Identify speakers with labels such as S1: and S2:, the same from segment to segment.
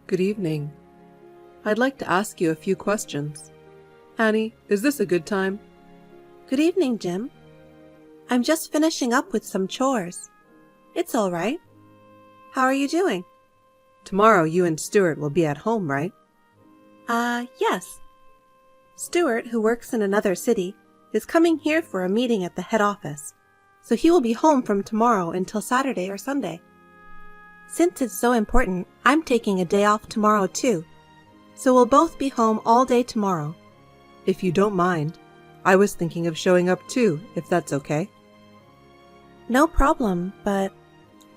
S1: Good evening. I'd like to ask you a few questions. Annie, is this a good time?
S2: Good evening, Jim. I'm just finishing up with some chores. It's all right. How are you doing?
S1: Tomorrow you and Stuart will be at home, right?
S2: Yes. Stuart, who works in another city, is coming here for a meeting at the head office, so he will be home from tomorrow until Saturday or Sunday. Since it's so important, I'm taking a day off tomorrow too, so we'll both be home all day tomorrow.
S1: If you don't mind, I was thinking of showing up too, if that's okay.
S2: No problem, but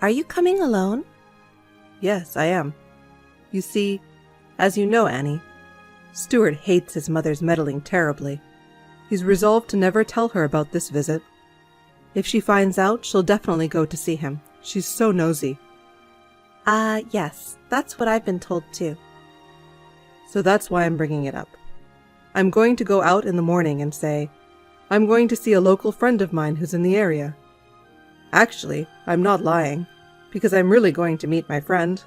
S2: are you coming alone?
S1: Yes, I am. You see, as you know, Annie, Stuart hates his mother's meddling terribly. He's resolved to never tell her about this visit. If she finds out, she'll definitely go to see him. She's so nosy.
S2: Yes, that's what I've been told too.
S1: So that's why I'm bringing it up. I'm going to go out in the morning and say, I'm going to see a local friend of mine who's in the area. Actually, I'm not lying, because I'm really going to meet my friend.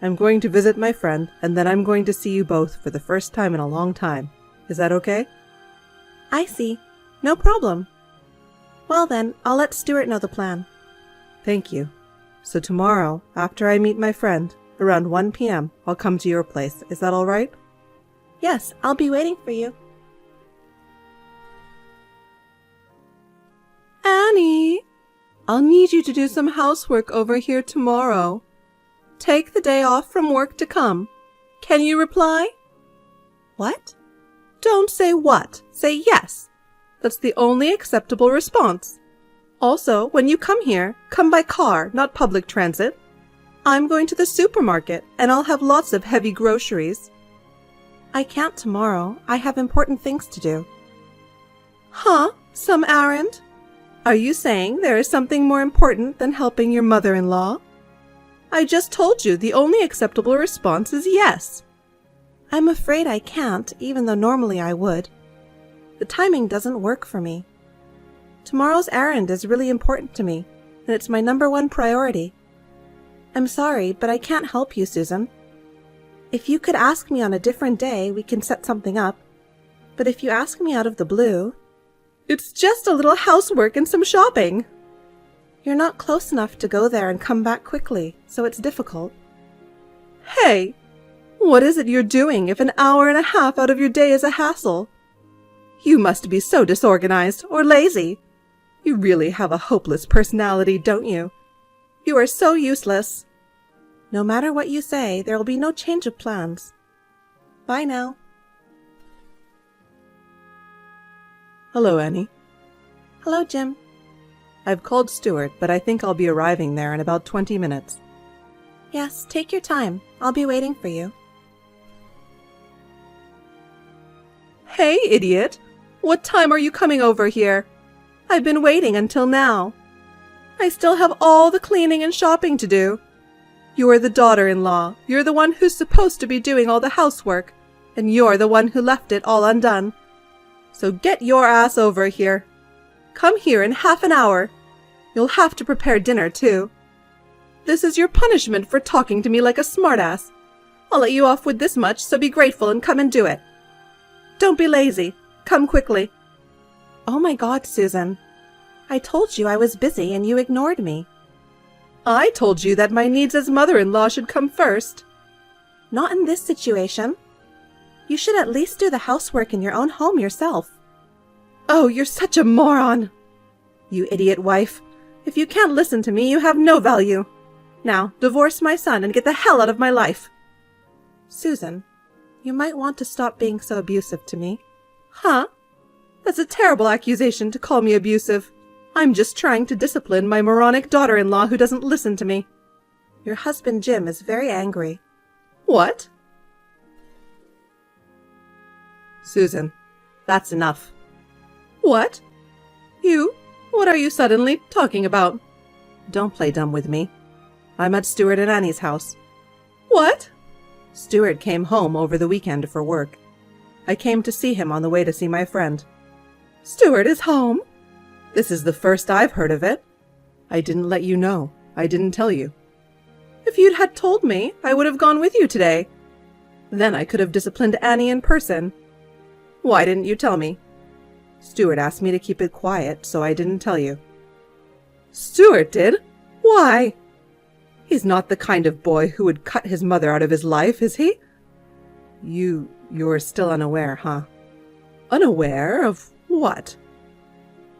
S1: I'm going to visit my friend, and then I'm going to see you both for the first time in a long time. Is that okay?
S2: I see. No problem. Well then, I'll let Stuart know the plan.
S1: Thank you. So tomorrow, after I meet my friend, around 1 p.m., I'll come to your place. Is that all right?
S2: Yes, I'll be waiting for you.
S1: Annie, I'll need you to do some housework over here tomorrow. Take the day off from work to come. Can you reply?
S2: What?
S1: Don't say what. Say yes. That's the only acceptable response. Also, when you come here, come by car, not public transit. I'm going to the supermarket, and I'll have lots of heavy groceries.
S2: I can't tomorrow. I have important things to do.
S1: Huh? Some errand? Are you saying there is something more important than helping your mother-in-law? I just told you the only acceptable response is yes.
S2: I'm afraid I can't, even though normally I would. The timing doesn't work for me. Tomorrow's errand is really important to me, and it's my #1 priority. I'm sorry, but I can't help you, Susan. If you could ask me on a different day, we can set something up. But if you ask me out of the blue...
S1: It's just a little housework and some shopping.
S2: You're not close enough to go there and come back quickly, so it's difficult.
S1: Hey, what is it you're doing if an hour and a half out of your day is a hassle? You must be so disorganized or lazy. You really have a hopeless personality, don't you? You are so useless.
S2: No matter what you say, there will be no change of plans. Bye now.
S1: Hello, Annie.
S2: Hello, Jim.
S1: I've called Stuart, but I think I'll be arriving there in about 20 minutes.
S2: Yes, take your time. I'll be waiting for you.
S1: Hey, idiot! What time are you coming over here? I've been waiting until now. I still have all the cleaning and shopping to do. You're the daughter-in-law. You're the one who's supposed to be doing all the housework, and you're the one who left it all undone. So get your ass over here. Come here in half an hour. You'll have to prepare dinner, too. This is your punishment for talking to me like a smartass. I'll let you off with this much, so be grateful and come and do it. Don't be lazy. Come quickly.
S2: Oh my God, Susan. I told you I was busy and you ignored me.
S1: I told you that my needs as mother-in-law should come first.
S2: Not in this situation. You should at least do the housework in your own home yourself.
S1: Oh, you're such a moron. You idiot wife. If you can't listen to me, you have no value. Now, divorce my son and get the hell out of my life.
S2: Susan, you might want to stop being so abusive to me.
S1: Huh? That's a terrible accusation to call me abusive. I'm just trying to discipline my moronic daughter-in-law who doesn't listen to me.
S2: Your husband Jim is very angry.
S1: What? Susan, that's enough. What? You? What are you suddenly talking about? Don't play dumb with me. I'm at Stuart and Annie's house. What? Stuart came home over the weekend for work. I came to see him on the way to see my friend. Stuart is home? This is the first I've heard of it. I didn't let you know. I didn't tell you. If you'd had told me, I would have gone with you today. Then I could have disciplined Annie in person. Why didn't you tell me?
S2: Stuart asked me to keep it quiet, so I didn't tell you.
S1: Stuart did? Why? He's not the kind of boy who would cut his mother out of his life, is he?
S2: You're still unaware, huh?
S1: Unaware of what?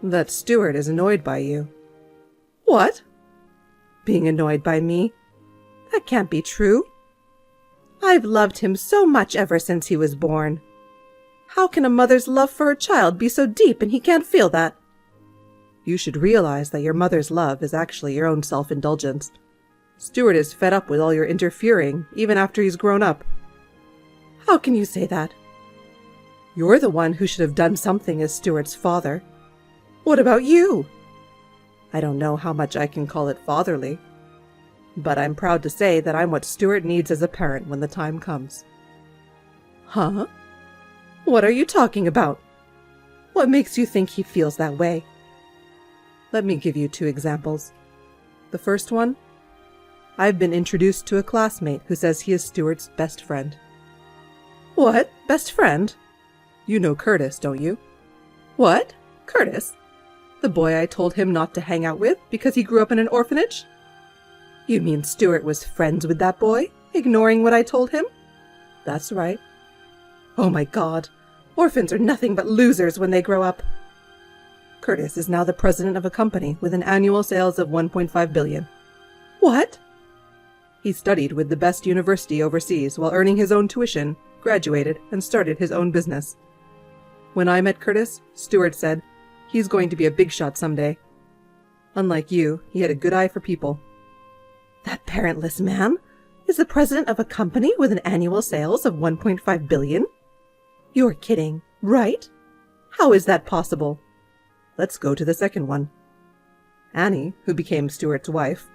S2: That Stuart is annoyed by you.
S1: What?
S2: Being annoyed by me? That can't be true. I've loved him so much ever since he was born. How can a mother's love for her child be so deep and he can't feel that? You should realize that your mother's love is actually your own self-indulgence. Stuart is fed up with all your interfering, even after he's grown up.
S1: How can you say that?
S2: You're the one who should have done something as Stuart's father.
S1: What about you?
S2: I don't know how much I can call it fatherly, but I'm proud to say that I'm what Stuart needs as a parent when the time comes.
S1: Huh? What are you talking about? What makes you think he feels that way?
S2: Let me give you 2 examples. The first one, I've been introduced to a classmate who says he is Stuart's best friend.
S1: What? Best friend?
S2: You know Curtis, don't you?
S1: What? Curtis?
S2: The boy I told him not to hang out with because he grew up in an orphanage?
S1: You mean Stuart was friends with that boy, ignoring what I told him?
S2: That's right.
S1: Oh my God. Orphans are nothing but losers when they grow up.
S2: Curtis is now the president of a company with an annual sales of $1.5 billion.
S1: What?
S2: He studied with the best university overseas while earning his own tuition, graduated, and started his own business. When I met Curtis, Stuart said, he's going to be a big shot someday. Unlike you, he had a good eye for people.
S1: That parentless man is the president of a company with an annual sales of $1.5 billion? You're kidding, right? How is that possible?
S2: Let's go to the second one. Annie, who became Stuart's wife.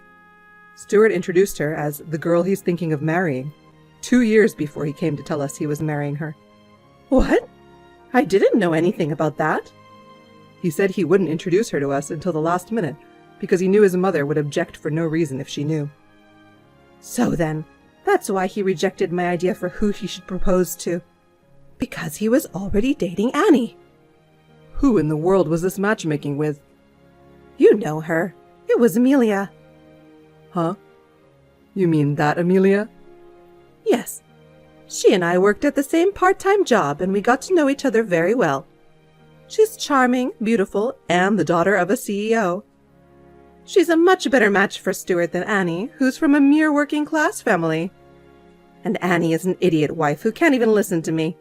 S2: Stuart introduced her as the girl he's thinking of marrying, 2 years before he came to tell us he was marrying her.
S1: What? I didn't know anything about that.
S2: He said he wouldn't introduce her to us until the last minute, because he knew his mother would object for no reason if she knew.
S1: So then, that's why he rejected my idea for who he should propose to. Because he was already dating Annie.
S2: Who in the world was this matchmaking with?
S1: You know her. It was Amelia.
S2: Huh? You mean that Amelia?
S1: Yes. She and I worked at the same part-time job and we got to know each other very well. She's charming, beautiful, and the daughter of a CEO. She's a much better match for Stuart than Annie, who's from a mere working-class family. And Annie is an idiot wife who can't even listen to me.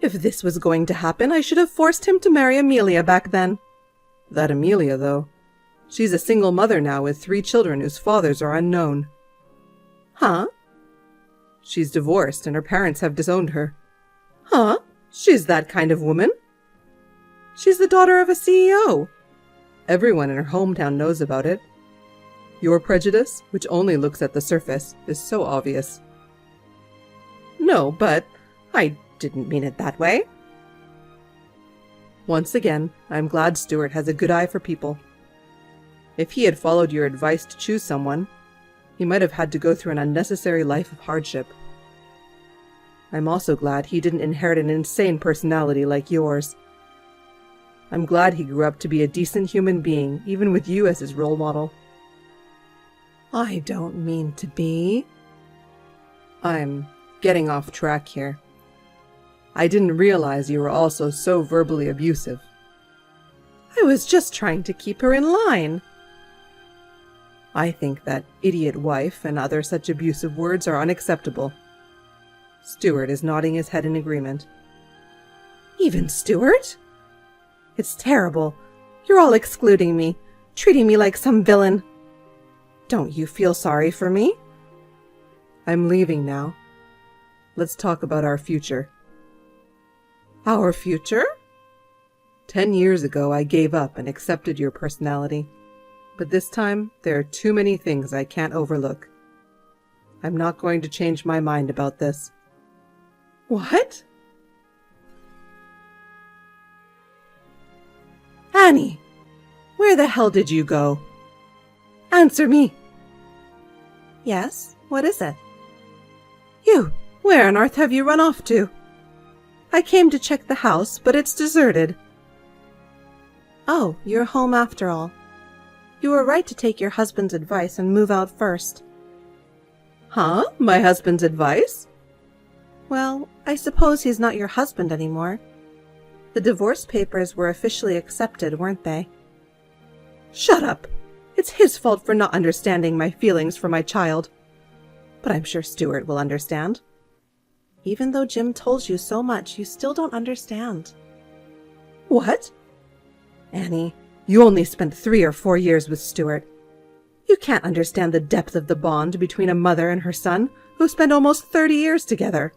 S1: If this was going to happen, I should have forced him to marry Amelia back then.
S2: That Amelia, though. She's a single mother now with 3 children whose fathers are unknown.
S1: Huh?
S2: She's divorced and her parents have disowned her.
S1: Huh? She's that kind of woman? She's the daughter of a CEO.
S2: Everyone in her hometown knows about it. Your prejudice, which only looks at the surface, is so obvious.
S1: No, but I didn't mean it that way.
S2: Once again, I'm glad Stuart has a good eye for people. If he had followed your advice to choose someone, he might have had to go through an unnecessary life of hardship. I'm also glad he didn't inherit an insane personality like yours. I'm glad he grew up to be a decent human being, even with you as his role model.
S1: I don't mean to be.
S2: I'm getting off track here. I didn't realize you were also so verbally abusive.
S1: I was just trying to keep her in line.
S2: I think that idiot wife and other such abusive words are unacceptable. Stuart is nodding his head in agreement.
S1: Even Stuart? It's terrible. You're all excluding me, treating me like some villain. Don't you feel sorry for me?
S2: I'm leaving now. Let's talk about our future.
S1: Our future?
S2: 10 years ago, I gave up and accepted your personality. But this time, there are too many things I can't overlook. I'm not going to change my mind about this.
S1: What? Annie, where the hell did you go? Answer me.
S2: Yes, what is it?
S1: You! Where on earth have you run off to? I came to check the house, but it's deserted.
S2: Oh, you're home after all. You were right to take your husband's advice and move out first.
S1: Huh? My husband's advice?
S2: Well, I suppose he's not your husband anymore. The divorce papers were officially accepted, weren't they?
S1: Shut up! It's his fault for not understanding my feelings for my child. But I'm sure Stuart will understand.
S2: Even though Jim told you so much, you still don't understand.
S1: What? Annie, you only spent 3 or 4 years with Stuart. You can't understand the depth of the bond between a mother and her son who spent almost 30 years together.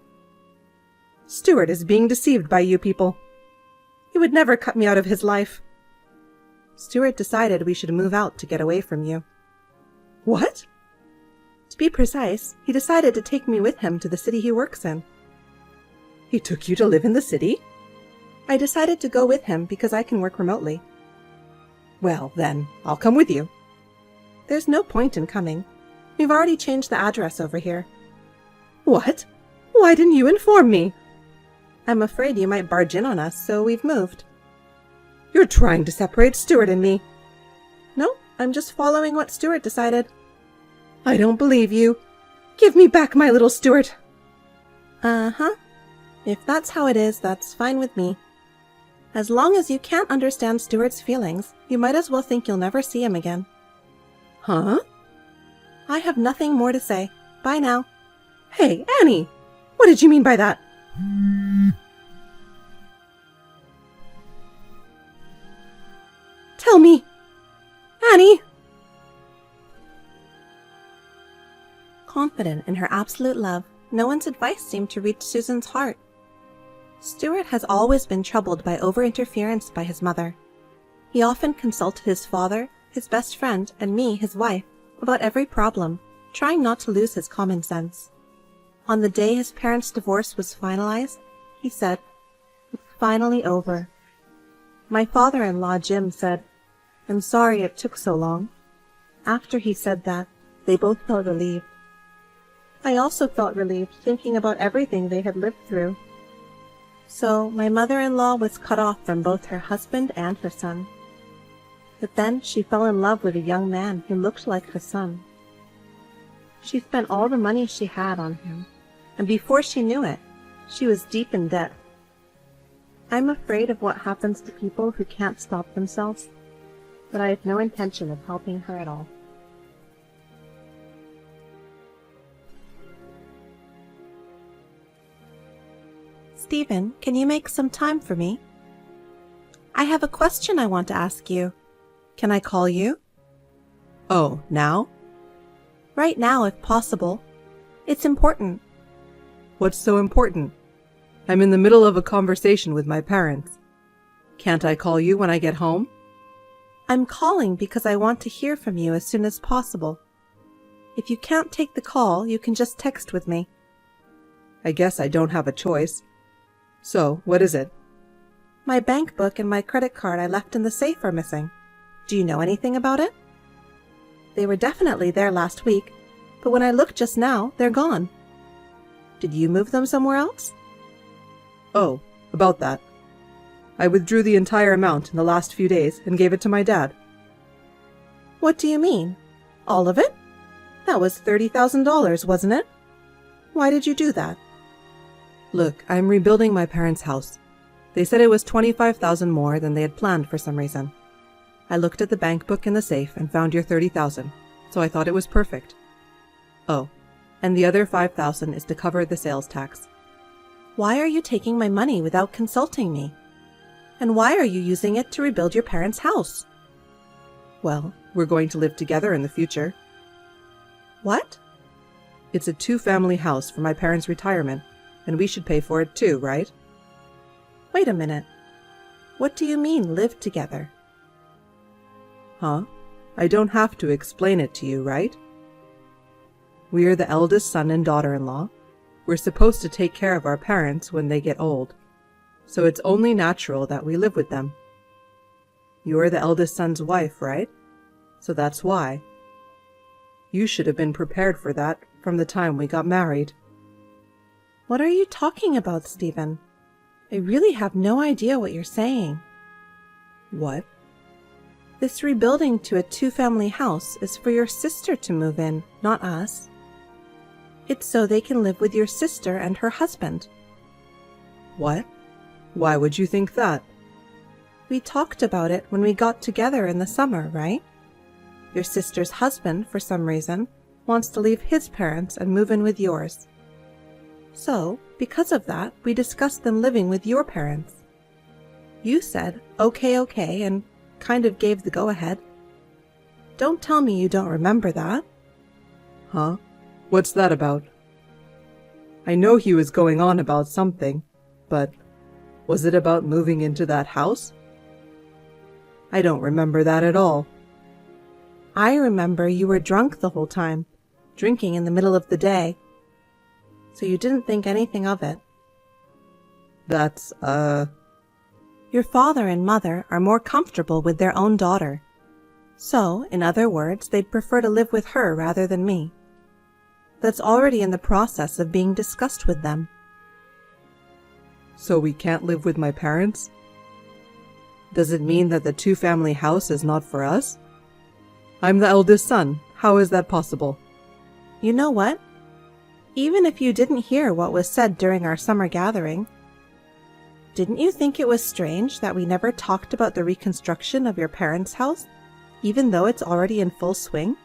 S1: Stuart is being deceived by you people. He would never cut me out of his life.
S2: Stuart decided we should move out to get away from you.
S1: What?
S2: To be precise, he decided to take me with him to the city he works in.
S1: He took you to live in the city?
S2: I decided to go with him because I can work remotely.
S1: Well, then, I'll come with you.
S2: There's no point in coming. We've already changed the address over here.
S1: What? Why didn't you inform me?
S2: I'm afraid you might barge in on us, so we've moved.
S1: You're trying to separate Stuart and me.
S2: No, I'm just following what Stuart decided.
S1: I don't believe you. Give me back my little Stuart.
S2: Uh-huh. If that's how it is, that's fine with me. As long as you can't understand Stuart's feelings, you might as well think you'll never see him again.
S1: Huh?
S2: I have nothing more to say. Bye now.
S1: Hey, Annie! What did you mean by that? Tell me! Annie!
S2: Confident in her absolute love, no one's advice seemed to reach Susan's heart. Stuart has always been troubled by over-interference by his mother. He often consulted his father, his best friend, and me, his wife, about every problem, trying not to lose his common sense. On the day his parents' divorce was finalized, he said, "It's finally over." My father-in-law, Jim, said, "I'm sorry it took so long." After he said that, they both felt relieved. I also felt relieved thinking about everything they had lived through. So my mother-in-law was cut off from both her husband and her son. But then she fell in love with a young man who looked like her son. She spent all the money she had on him, and before she knew it, she was deep in debt. I'm afraid of what happens to people who can't stop themselves, but I have no intention of helping her at all. Stephen, can you make some time for me? I have a question I want to ask you. Can I call you?
S1: Oh, now?
S2: Right now, if possible. It's important.
S1: What's so important? I'm in the middle of a conversation with my parents. Can't I call you when I get home?
S2: I'm calling because I want to hear from you as soon as possible. If you can't take the call, you can just text with me.
S1: I guess I don't have a choice. So, what is it?
S2: My bank book and my credit card I left in the safe are missing. Do you know anything about it? They were definitely there last week, but when I looked just now, they're gone. Did you move them somewhere else?
S1: Oh, about that. I withdrew the entire amount in the last few days and gave it to my dad.
S2: What do you mean? All of it? That was $30,000, wasn't it? Why did you do that?
S1: Look, I'm rebuilding my parents' house. They said it was $25,000 more than they had planned for some reason. I looked at the bank book in the safe and found your $30,000, so I thought it was perfect. Oh, and the other $5,000 is to cover the sales tax.
S2: Why are you taking my money without consulting me? And why are you using it to rebuild your parents' house?
S1: Well, we're going to live together in the future.
S2: What?
S1: It's a 2-family house for my parents' retirement, and we should pay for it too, right?
S2: Wait a minute. What do you mean, live together?
S1: Huh? I don't have to explain it to you, right? We are the eldest son and daughter-in-law. We're supposed to take care of our parents when they get old, so it's only natural that we live with them. You are the eldest son's wife, right? So that's why. You should have been prepared for that from the time we got married.
S2: What are you talking about, Stephen? I really have no idea what you're saying.
S1: What?
S2: This rebuilding to a two-family house is for your sister to move in, not us. It's so they can live with your sister and her husband.
S1: What? Why would you think that?
S2: We talked about it when we got together in the summer, right? Your sister's husband, for some reason, wants to leave his parents and move in with yours. So, because of that, we discussed them living with your parents. You said, okay, and kind of gave the go-ahead. Don't tell me you don't remember that.
S1: Huh? What's that about? I know he was going on about something, but was it about moving into that house? I don't remember that at all.
S2: I remember you were drunk the whole time, drinking in the middle of the day. So you didn't think anything of it.
S1: That's,
S2: Your father and mother are more comfortable with their own daughter. So, in other words, they'd prefer to live with her rather than me. That's already in the process of being discussed with them.
S1: So we can't live with my parents? Does it mean that the two-family house is not for us? I'm the eldest son. How is that possible?
S2: You know what? Even if you didn't hear what was said during our summer gathering, didn't you think it was strange that we never talked about the reconstruction of your parents' house, even though it's already in full swing?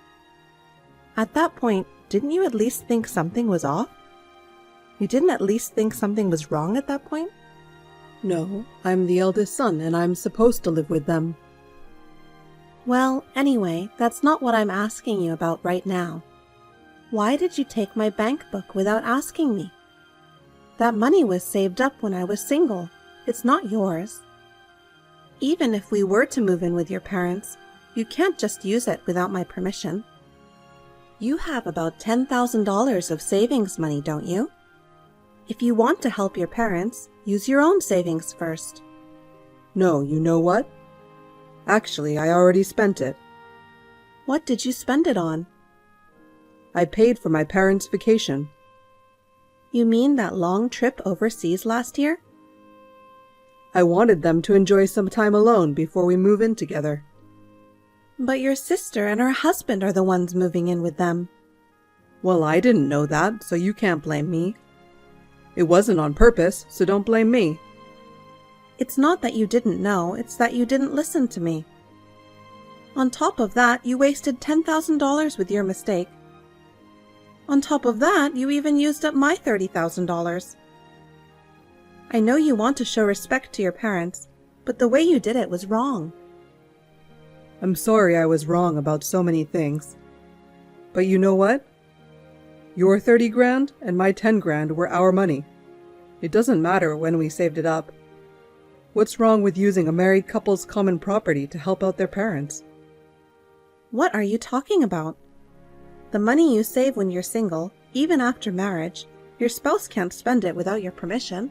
S2: At that point, didn't you at least think something was off? You didn't at least think something was wrong at that point?
S1: No, I'm the eldest son and I'm supposed to live with them.
S2: Well, anyway, that's not what I'm asking you about right now. Why did you take my bank book without asking me? That money was saved up when I was single. It's not yours. Even if we were to move in with your parents, you can't just use it without my permission. You have about $10,000 of savings money, don't you? If you want to help your parents, use your own savings first.
S1: No, you know what? Actually, I already spent it.
S2: What did you spend it on?
S1: I paid for my parents' vacation.
S2: You mean that long trip overseas last year?
S1: I wanted them to enjoy some time alone before we move in together.
S2: But your sister and her husband are the ones moving in with them.
S1: Well, I didn't know that, so you can't blame me. It wasn't on purpose, so don't blame me.
S2: It's not that you didn't know, it's that you didn't listen to me. On top of that, you wasted $10,000 with your mistake. On top of that, you even used up my $30,000. I know you want to show respect to your parents, but the way you did it was wrong.
S1: I'm sorry I was wrong about so many things. But you know what? Your 30 grand and my 10 grand were our money. It doesn't matter when we saved it up. What's wrong with using a married couple's common property to help out their parents?
S2: What are you talking about? The money you save when you're single, even after marriage, your spouse can't spend it without your permission.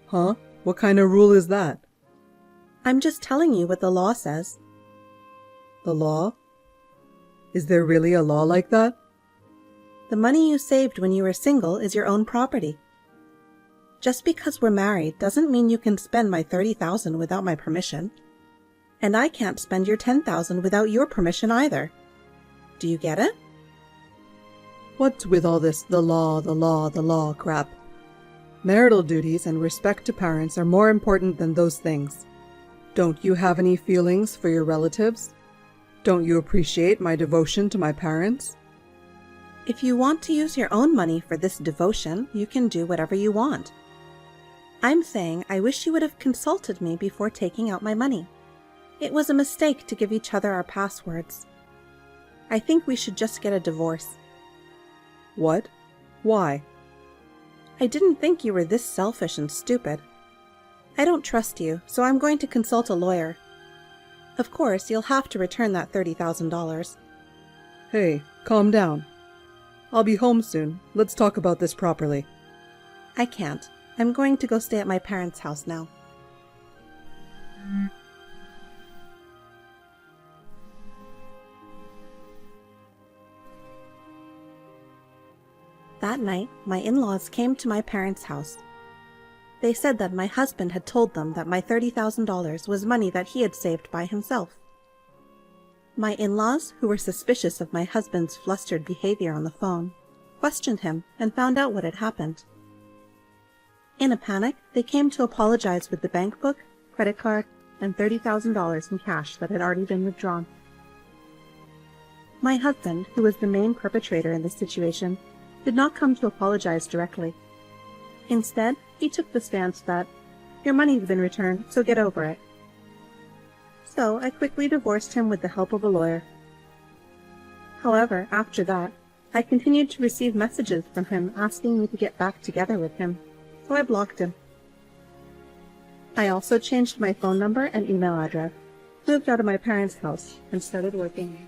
S1: Huh? What kind of rule is that?
S2: I'm just telling you what the law says.
S1: The law? Is there really a law like that?
S2: The money you saved when you were single is your own property. Just because we're married doesn't mean you can spend my $30,000 without my permission. And I can't spend your $10,000 without your permission either. Do you get it?
S1: What's with all this the law crap? Marital duties and respect to parents are more important than those things. Don't you have any feelings for your relatives? Don't you appreciate my devotion to my parents?
S2: If you want to use your own money for this devotion, you can do whatever you want. I'm saying I wish you would have consulted me before taking out my money. It was a mistake to give each other our passwords. I think we should just get a divorce.
S1: What? Why?
S2: I didn't think you were this selfish and stupid. I don't trust you, so I'm going to consult a lawyer. Of course, you'll have to return that $30,000.
S1: Hey, calm down. I'll be home soon. Let's talk about this properly.
S2: I can't. I'm going to go stay at my parents' house now. That night, my in-laws came to my parents' house. They said that my husband had told them that my $30,000 was money that he had saved by himself. My in-laws, who were suspicious of my husband's flustered behavior on the phone, questioned him and found out what had happened. In a panic, they came to apologize with the bank book, credit card, and $30,000 in cash that had already been withdrawn. My husband, who was the main perpetrator in this situation, did not come to apologize directly. Instead, he took the stance that, "Your money's been returned, so get over it." So I quickly divorced him with the help of a lawyer. However, after that, I continued to receive messages from him asking me to get back together with him, so I blocked him. I also changed my phone number and email address, moved out of my parents' house, and started working.